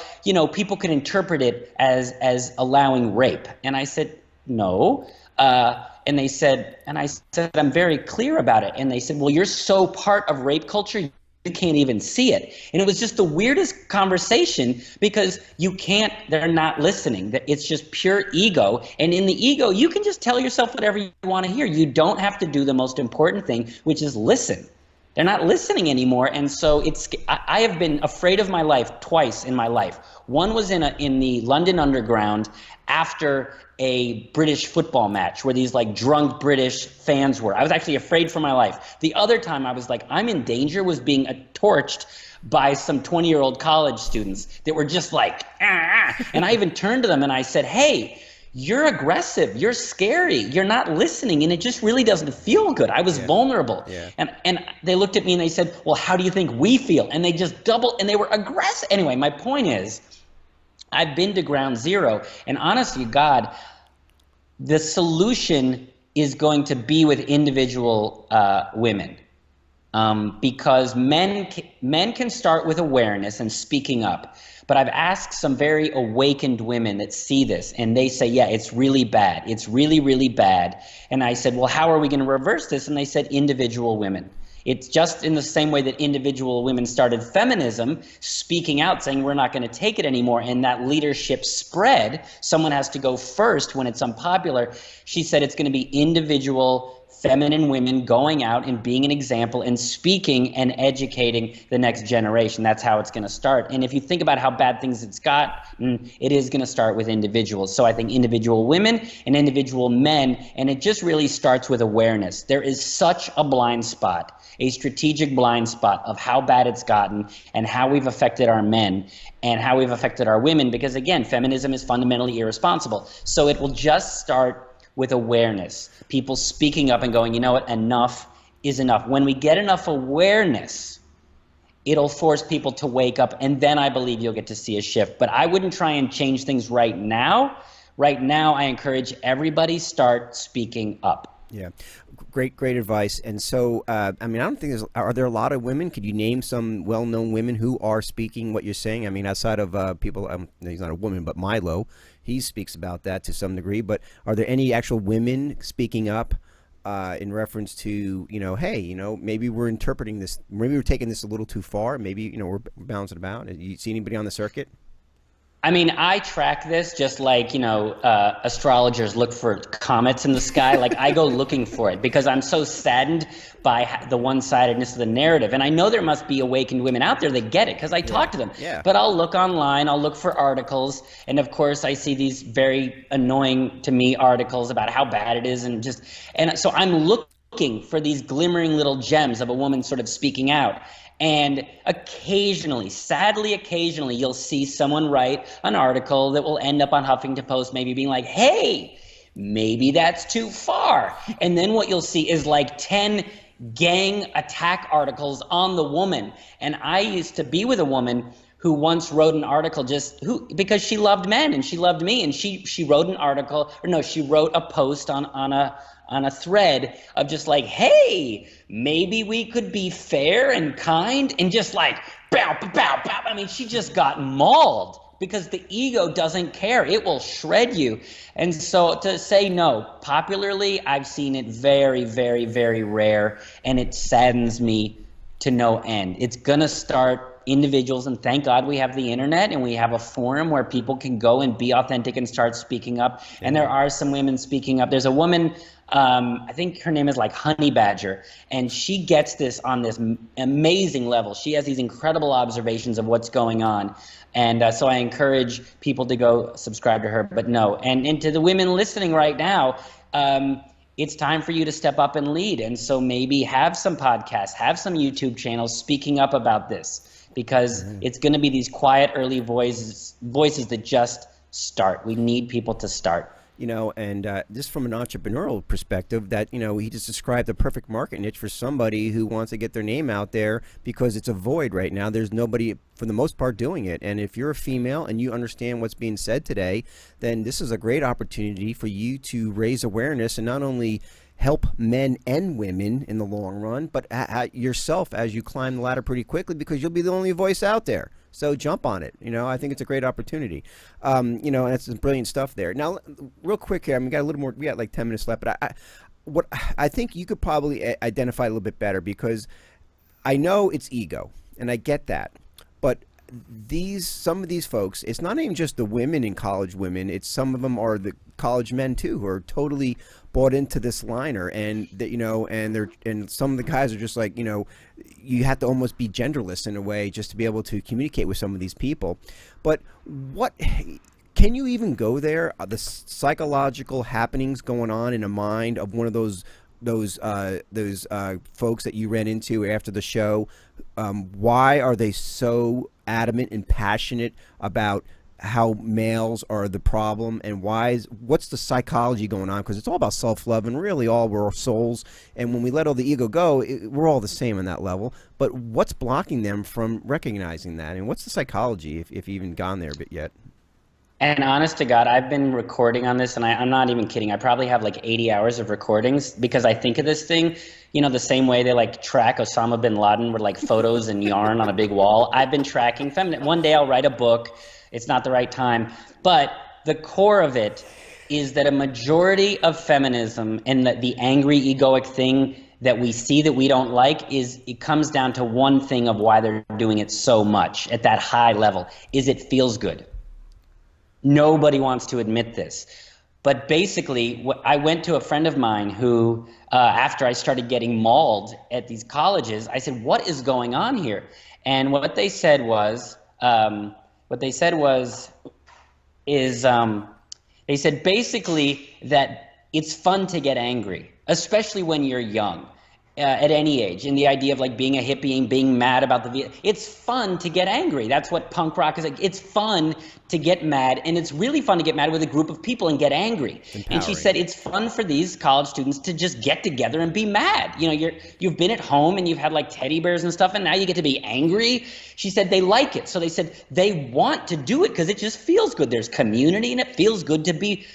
people could interpret it as allowing rape. And I said, no. And I said, I'm very clear about it. And they said, well, you're so part of rape culture, you can't even see it. And it was just the weirdest conversation because they're not listening. It's just pure ego. And in the ego, you can just tell yourself whatever you want to hear. You don't have to do the most important thing, which is listen. They're not listening anymore. And so I have been afraid of my life twice in my life. One was in the London Underground after a British football match where these drunk British fans were. I was actually afraid for my life. The other time I was like, I'm in danger, was being torched by some 20-year-old college students that were just like, ah. And I even turned to them and I said, hey, you're aggressive, you're scary, you're not listening, and it just really doesn't feel good. I was vulnerable. Yeah. And they looked at me and they said, well, how do you think we feel? And they just doubled, and they were aggressive. Anyway, my point is, I've been to ground zero, and honestly, God, the solution is going to be with individual women. Because men can start with awareness and speaking up. But I've asked some very awakened women that see this, and they say, yeah, it's really bad. It's really, really bad. And I said, well, how are we going to reverse this? And they said, individual women. It's just in the same way that individual women started feminism, speaking out, saying we're not going to take it anymore, and that leadership spread. Someone has to go first when it's unpopular. She said it's going to be individual feminine women going out and being an example and speaking and educating the next generation. That's how it's going to start. And if you think about how bad things it's got, it is going to start with individuals. So I think individual women and individual men, and it just really starts with awareness. There is such a blind spot, a strategic blind spot of how bad it's gotten and how we've affected our men and how we've affected our women, because again, feminism is fundamentally irresponsible. So it will just start with awareness, people speaking up and going, you know what, enough is enough. When we get enough awareness, it'll force people to wake up, and then I believe you'll get to see a shift. But I wouldn't try and change things right now. right now I encourage everybody start speaking up. Yeah, great advice. And so, I mean, I don't think are there a lot of women? Could you name some well-known women who are speaking what you're saying? I mean, outside of people, he's not a woman, but Milo, he speaks about that to some degree. But are there any actual women speaking up in reference to, hey, maybe we're interpreting this, maybe we're taking this a little too far. Maybe, we're bouncing about. You see anybody on the circuit? I mean, I track this just like, astrologers look for comets in the sky. Like, I go looking for it because I'm so saddened by the one-sidedness of the narrative. And I know there must be awakened women out there that get it because I talk to them. Yeah. But I'll look online, I'll look for articles. And of course, I see these very annoying to me articles about how bad it is. And so I'm looking for these glimmering little gems of a woman sort of speaking out. And occasionally, sadly, you'll see someone write an article that will end up on Huffington Post, maybe being like, hey, maybe that's too far. And then what you'll see is like 10 gang attack articles on the woman. And I used to be with a woman who once wrote an article because she loved men and she loved me. And she wrote an article, she wrote a post on a thread of just like, hey, maybe we could be fair and kind, and just like, bow, bow, bow, bow. I mean, she just got mauled because the ego doesn't care. It will shred you. And so to say no, popularly, I've seen it very, very, very rare, and it saddens me to no end. It's going to start individuals, and thank God we have the internet and we have a forum where people can go and be authentic and start speaking up. And there are some women speaking up. There's a woman, I think her name is like Honey Badger, and she gets this on this amazing level. She has these incredible observations of what's going on. And so I encourage people to go subscribe to her. But no, and to the women listening right now, it's time for you to step up and lead. And so maybe have some podcasts, have some YouTube channels speaking up about this, because it's going to be these quiet early voices that just start. We need people to start. And just from an entrepreneurial perspective, that, he just described the perfect market niche for somebody who wants to get their name out there, because it's a void right now. There's nobody, for the most part, doing it. And if you're a female and you understand what's being said today, then this is a great opportunity for you to raise awareness and not only help men and women in the long run, but yourself as you climb the ladder pretty quickly, because you'll be the only voice out there. So jump on it. I think it's a great opportunity. And that's some brilliant stuff there. Now, real quick here, we got like 10 minutes left, but I think you could probably identify a little bit better, because I know it's ego, and I get that, but some of these folks, it's not even just the women in college women, it's some of them are the college men too, who are totally bought into this liner, and that, and some of the guys are just like, you have to almost be genderless in a way just to be able to communicate with some of these people. But what can you even go there? The psychological happenings going on in a mind of one of those folks that you ran into after the show, why are they so adamant and passionate about how males are the problem, and what's the psychology going on? Because it's all about self-love, and really all we're souls, and when we let all the ego go, we're all the same on that level. But what's blocking them from recognizing that, and what's the psychology, if you've even gone there a bit yet? And honest to God, I've been recording on this, and I'm not even kidding. I probably have like 80 hours of recordings, because I think of this thing, the same way they like track Osama bin Laden with like photos and yarn on a big wall. I've been tracking feminine. One day I'll write a book. It's not the right time. But the core of it is that a majority of feminism and the angry egoic thing that we see that we don't like it comes down to one thing of why they're doing it so much at that high level, is it feels good. Nobody wants to admit this. But basically, I went to a friend of mine who, after I started getting mauled at these colleges, I said, what is going on here? And what they said was, they said basically that it's fun to get angry, especially when you're young. at any age, in the idea of like being a hippie and being mad about it's fun to get angry. That's what punk rock is like. It's fun to get mad, and it's really fun to get mad with a group of people and get angry. And she said it's fun for these college students to just get together and be mad. You know, you've been at home and you've had like teddy bears and stuff, and now you get to be angry. She said they like it. So they said they want to do it because it just feels good. There's community and it feels good to be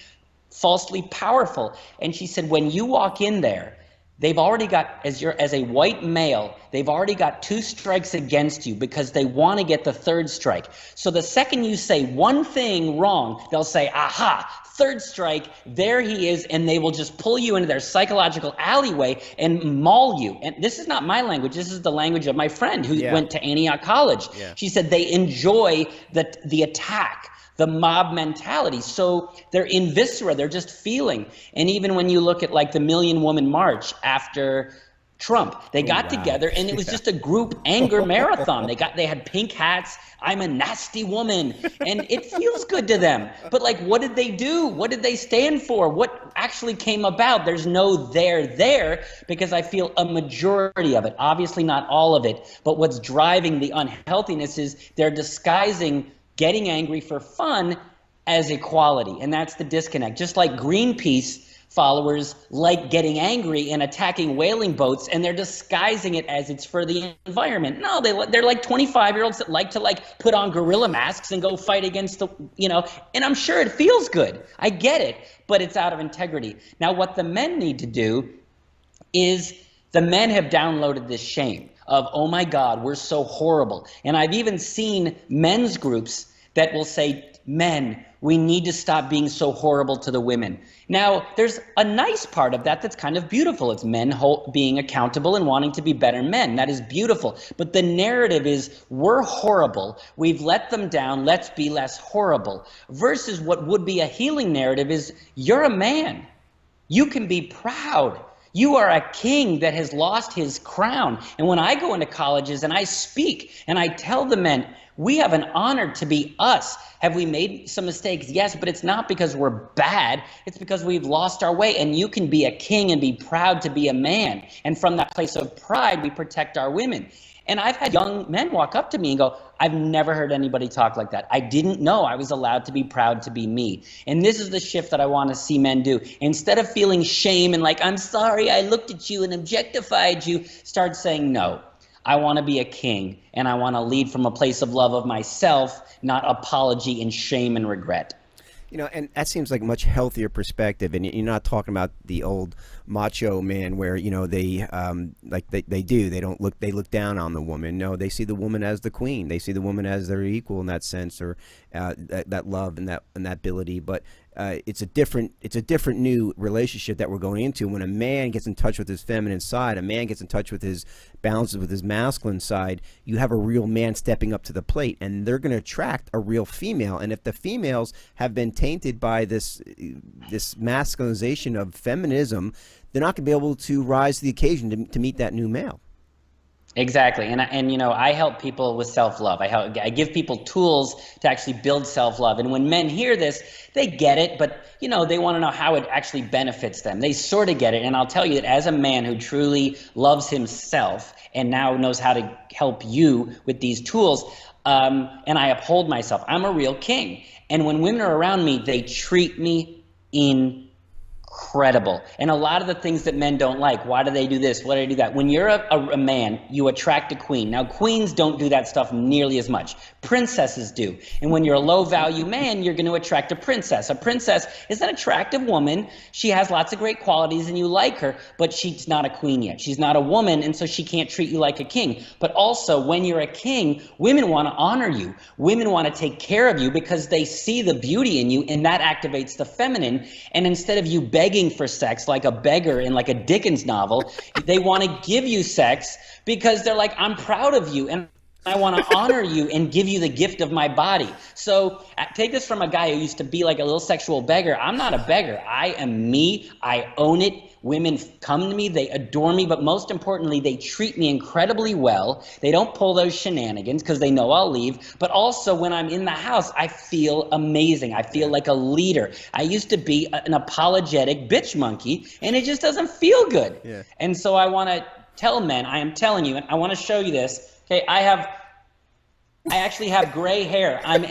falsely powerful. And she said when you walk in there, they've already got, as a white male, they've already got 2 strikes against you because they want to get the 3rd strike. So the second you say one thing wrong, they'll say, aha, 3rd strike, there he is, and they will just pull you into their psychological alleyway and maul you. And this is not my language, this is the language of my friend who went to Antioch College. She said they enjoy the attack, the mob mentality. So they're in viscera, they're just feeling. And even when you look at like the Million Woman March after Trump, they got together and it was just a group anger marathon. They had pink hats, I'm a nasty woman, and it feels good to them. But like, what did they do? What did they stand for? What actually came about? There's no there, because I feel a majority of it, obviously not all of it, but what's driving the unhealthiness is they're disguising getting angry for fun as equality. And that's the disconnect. Just like Greenpeace followers like getting angry and attacking whaling boats, and they're disguising it as it's for the environment. No, they're like 25-year-olds that like to like put on gorilla masks and go fight against the, you know, and I'm sure it feels good. I get it, but it's out of integrity. Now, what the men need to do is the men have downloaded this shame of, oh my God, we're so horrible. And I've even seen men's groups that will say, men, we need to stop being so horrible to the women. Now, there's a nice part of that that's kind of beautiful. It's men being accountable and wanting to be better men. That is beautiful. But the narrative is, we're horrible. We've let them down. Let's be less horrible. Versus what would be a healing narrative is, you're a man. You can be proud. You are a king that has lost his crown. And when I go into colleges and I speak and I tell the men, we have an honor to be us. Have we made some mistakes? Yes, but it's not because we're bad. It's because we've lost our way. And you can be a king and be proud to be a man. And from that place of pride, we protect our women. And I've had young men walk up to me and go, I've never heard anybody talk like that. I didn't know I was allowed to be proud to be me. And this is the shift that I want to see men do. Instead of feeling shame and like, I'm sorry, I looked at you and objectified you, start saying, no, I want to be a king and I want to lead from a place of love of myself, not apology and shame and regret. You know, and that seems like a much healthier perspective. And you're not talking about the old macho man where, you know, they look down on the woman. No, they see the woman as the queen. They see the woman as their equal in that sense, or that love and that ability. But it's a different new relationship that we're going into. When a man gets in touch with his feminine side, a man gets in touch with his balances with his masculine side, you have a real man stepping up to the plate, and they're going to attract a real female. And if the females have been tainted by this masculinization of feminism, they're not going to be able to rise to the occasion to meet that new male. Exactly. And you know, I help people with self-love. I give people tools to actually build self-love. And when men hear this, they get it, but you know, they want to know how it actually benefits them. They sort of get it. And I'll tell you that as a man who truly loves himself and now knows how to help you with these tools, and I uphold myself, I'm a real king. And when women are around me, they treat me incredible. And a lot of the things that men don't like, why do they do this? Why do they do that? When you're a man, you attract a queen. Now, queens don't do that stuff nearly as much. Princesses do. And when you're a low-value man, you're going to attract a princess. A princess is an attractive woman. She has lots of great qualities and you like her, but she's not a queen yet. She's not a woman, and so she can't treat you like a king. But also, when you're a king, women want to honor you. Women want to take care of you because they see the beauty in you, and that activates the feminine. And instead of you begging for sex like a beggar in like a Dickens novel, they want to give you sex because they're like, I'm proud of you and I want to honor you and give you the gift of my body. So take this from a guy who used to be like a little sexual beggar. I'm not a beggar. I am me. I own it. Women come to me, they adore me, but most importantly, they treat me incredibly well. They don't pull those shenanigans because they know I'll leave. But also when I'm in the house, I feel amazing. I feel like a leader. I used to be an apologetic bitch monkey, and it just doesn't feel good. Yeah. And so I want to tell men, I am telling you, and I want to show you this. Okay, I actually have gray hair. I'm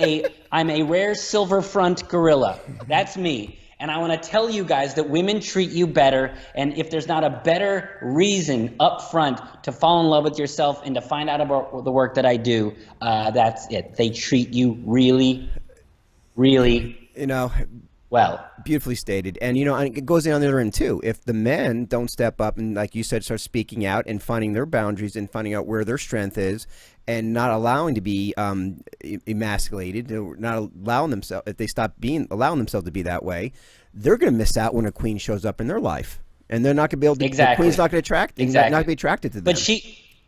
a rare silver front gorilla. That's me. And I want to tell you guys that women treat you better, and if there's not a better reason up front to fall in love with yourself and to find out about the work that I do, that's it. They treat you really, really well. Beautifully stated. And, it goes on the other end, too. If the men don't step up and, like you said, start speaking out and finding their boundaries and finding out where their strength is and not allowing to be emasculated, not allowing themselves, if they stop allowing themselves to be that way, they're going to miss out when a queen shows up in their life. And they're not going to be able to, the queen's not going to attract, not going to be attracted to them. But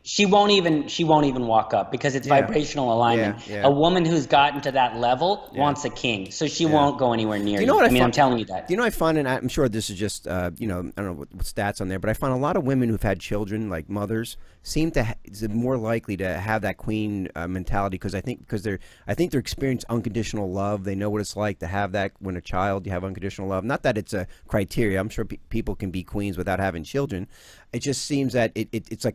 she won't even walk up because it's vibrational alignment. A woman who's gotten to that level wants a king, so she won't go anywhere near you. I'm telling you that. You know, I find, and I'm sure this is just, I don't know what stats on there, but I find a lot of women who've had children, like mothers, seem to is more likely to have that queen mentality because I think they're experiencing unconditional love. They know what it's like to have that when a child, you have unconditional love. Not that it's a criteria. I'm sure people can be queens without having children. It just seems that it's a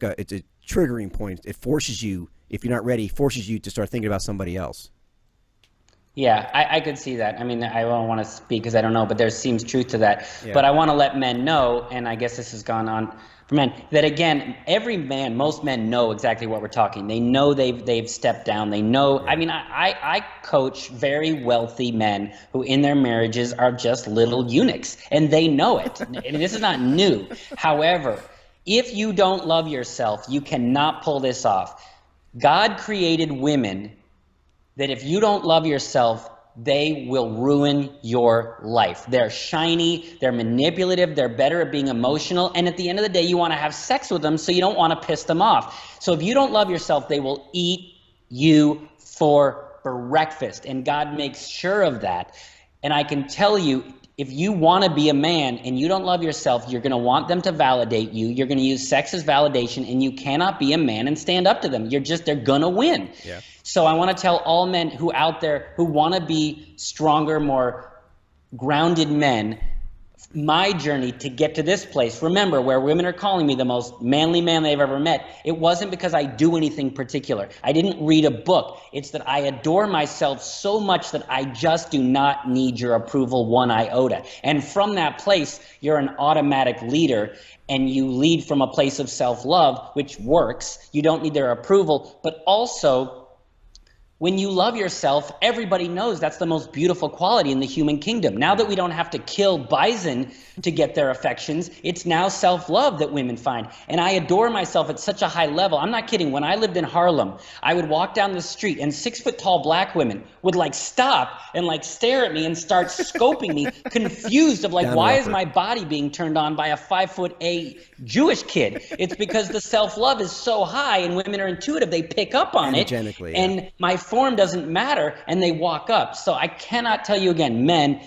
triggering point. It forces you, if you're not ready, forces you to start thinking about somebody else. Yeah, I could see that. I mean, I don't want to speak because I don't know, but there seems truth to that. Yeah. But I want to let men know, and I guess this has gone on for men, that again, most men know exactly what we're talking. They know they've stepped down. They know. I mean, I coach very wealthy men who in their marriages are just little eunuchs, and they know it. And this is not new. However, if you don't love yourself, you cannot pull this off. God created women that if you don't love yourself, they will ruin your life. They're shiny, they're manipulative, they're better at being emotional, and at the end of the day, you want to have sex with them, so you don't want to piss them off. So if you don't love yourself, they will eat you for breakfast, and God makes sure of that. And I can tell you, if you want to be a man and you don't love yourself, you're going to want them to validate you. You're going to use sex as validation, and you cannot be a man and stand up to them. They're going to win. Yeah. So I want to tell all men who out there who want to be stronger, more grounded men, my journey to get to this place, remember, where women are calling me the most manly man they've ever met, it wasn't because I do anything particular. I didn't read a book. It's that I adore myself so much that I just do not need your approval one iota. And from that place, you're an automatic leader, and you lead from a place of self-love, which works. You don't need their approval, but also, when you love yourself, everybody knows that's the most beautiful quality in the human kingdom. Now that we don't have to kill bison to get their affections, it's now self-love that women find. And I adore myself at such a high level. I'm not kidding. When I lived in Harlem, I would walk down the street and 6-foot-tall black women would stop and stare at me and start scoping me, confused of why is my body being turned on by a 5'8" Jewish kid? It's because the self-love is so high and women are intuitive. They pick up on it. And my form doesn't matter, and they walk up. So I cannot tell you again, men,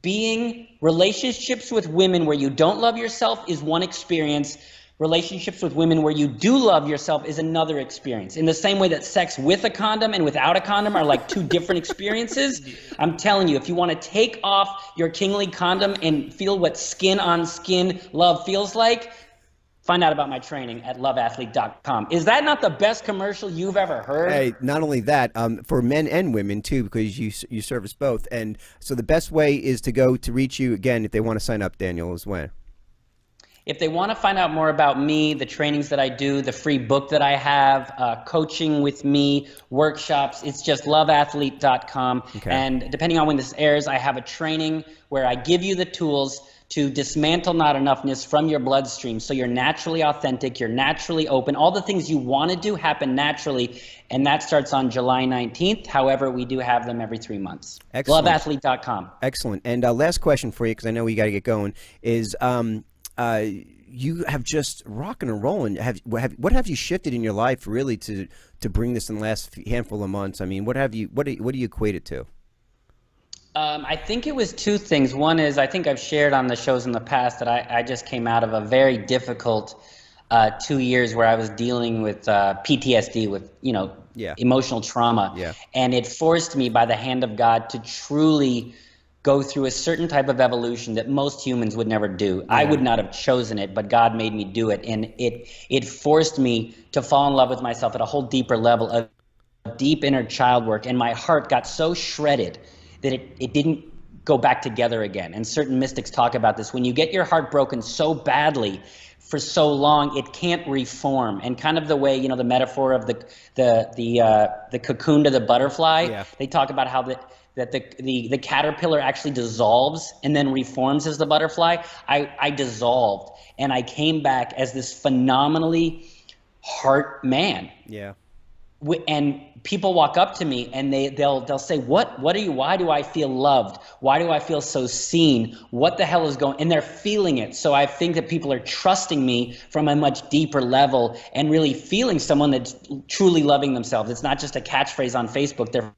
being relationships with women where you don't love yourself is one experience. Relationships with women where you do love yourself is another experience. In the same way that sex with a condom and without a condom are two different experiences, I'm telling you, if you want to take off your kingly condom and feel what skin on skin love feels like, find out about my training at loveathlete.com. Is that not the best commercial you've ever heard? Hey, not only that, for men and women too, because you service both. And so the best way is to reach you again if they want to sign up, Daniel, is when? If they want to find out more about me, the trainings that I do, the free book that I have, coaching with me, workshops, it's just loveathlete.com. Okay. And depending on when this airs, I have a training where I give you the tools to dismantle not enoughness from your bloodstream so you're naturally authentic, you're naturally open. All the things you want to do happen naturally, and that starts on July 19th. However, we do have them every 3 months. Excellent. Loveathlete.com. Excellent. And last question for you, because I know we got to get going, is you have just rocking and rolling. What have you shifted in your life really to bring this in the last handful of months? I mean, what do you equate it to? I think it was two things. One is, I think I've shared on the shows in the past that I just came out of a very difficult 2 years where I was dealing with PTSD, with emotional trauma. Yeah. And it forced me by the hand of God to truly go through a certain type of evolution that most humans would never do. I would not have chosen it, but God made me do it. And it forced me to fall in love with myself at a whole deeper level of deep inner child work. And my heart got so shredded that it didn't go back together again. And certain mystics talk about this. When you get your heart broken so badly for so long, it can't reform. And kind of the way, you know, the metaphor of the cocoon to the butterfly, they talk about how the caterpillar actually dissolves and then reforms as the butterfly. I dissolved, and I came back as this phenomenally heart man. Yeah. And people walk up to me and they'll say, what are you? Why do I feel loved? Why do I feel so seen? What the hell is going? And they're feeling it. So I think that people are trusting me from a much deeper level and really feeling someone that's truly loving themselves. It's not just a catchphrase on Facebook. They're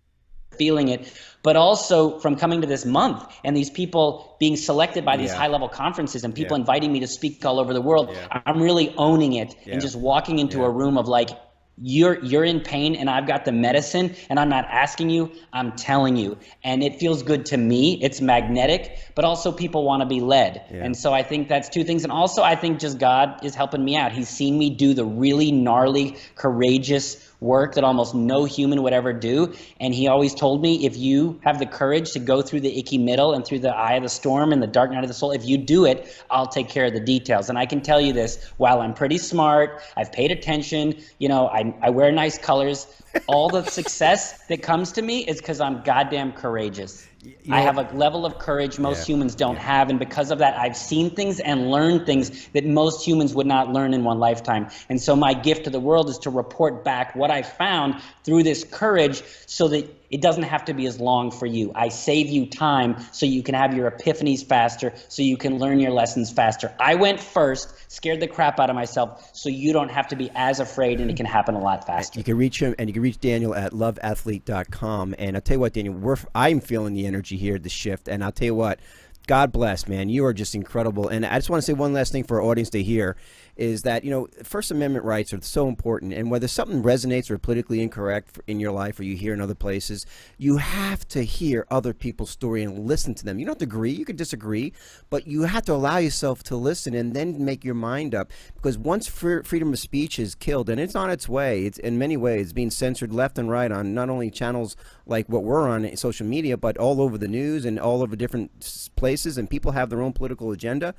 feeling it, but also from coming to this month and these people being selected by these high-level conferences and people inviting me to speak all over the world. I'm really owning it and just walking into a room of like, you're in pain and I've got the medicine, and I'm not asking you, I'm telling you. And it feels good to me. It's magnetic, but also people want to be led. And so I think that's two things. And also I think just God is helping me out. He's seen me do the really gnarly, courageous work that almost no human would ever do. And he always told me, if you have the courage to go through the icky middle and through the eye of the storm and the dark night of the soul, if you do it, I'll take care of the details. And I can tell you this, while I'm pretty smart, I've paid attention, you know, I wear nice colors, all the success that comes to me is because I'm goddamn courageous. I have a level of courage most humans don't have, and because of that, I've seen things and learned things that most humans would not learn in one lifetime. And so my gift to the world is to report back what I found through this courage so that it doesn't have to be as long for you. I save you time so you can have your epiphanies faster, so you can learn your lessons faster. I went first, scared the crap out of myself, so you don't have to be as afraid, and it can happen a lot faster. You can reach him, and you can reach Daniel at loveathlete.com. And I'll tell you what, Daniel, I'm feeling the energy here, the shift, and I'll tell you what, God bless, man. You are just incredible. And I just want to say one last thing for our audience to hear is that, you know, First Amendment rights are so important. And whether something resonates or politically incorrect in your life or you hear in other places, you have to hear other people's story and listen to them. You don't have to agree. You can disagree, but you have to allow yourself to listen and then make your mind up. Because once freedom of speech is killed, and it's on its way, it's in many ways being censored left and right on not only channels like what we're on social media, but all over the news and all over different places, and people have their own political agenda.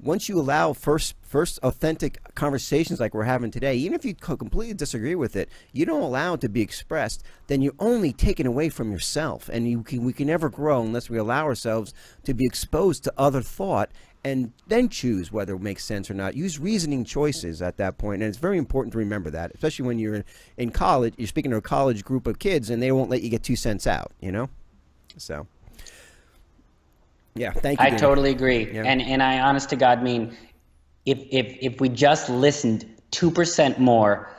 Once you allow first authentic conversations like we're having today, even if you completely disagree with it, you don't allow it to be expressed, then you're only taking away from yourself. And we can never grow unless we allow ourselves to be exposed to other thought and then choose whether it makes sense or not. Use reasoning choices at that point. And it's very important to remember that, especially when you're in college, you're speaking to a college group of kids and they won't let you get 2 cents out, you know? So... yeah, thank you. I totally agree. Yeah. And I honest to God mean, if we just listened 2% more,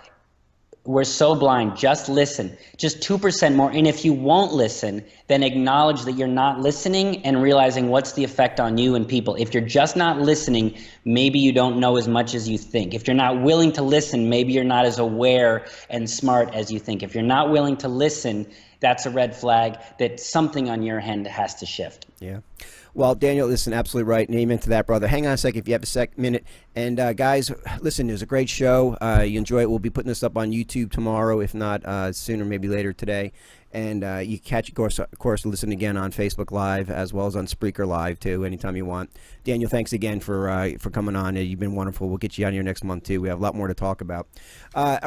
we're so blind, just listen, just 2% more. And if you won't listen, then acknowledge that you're not listening and realizing what's the effect on you and people. If you're just not listening, maybe you don't know as much as you think. If you're not willing to listen, maybe you're not as aware and smart as you think. If you're not willing to listen, that's a red flag that something on your end has to shift. Yeah. Well, Daniel, listen, absolutely right. And amen to that, brother. Hang on a second if you have a minute. And guys, listen, it was a great show. You enjoy it. We'll be putting this up on YouTube tomorrow, if not sooner, maybe later today. And you catch, of course, listen again on Facebook Live as well as on Spreaker Live, too, anytime you want. Daniel, thanks again for coming on. You've been wonderful. We'll get you on here next month, too. We have a lot more to talk about. All right.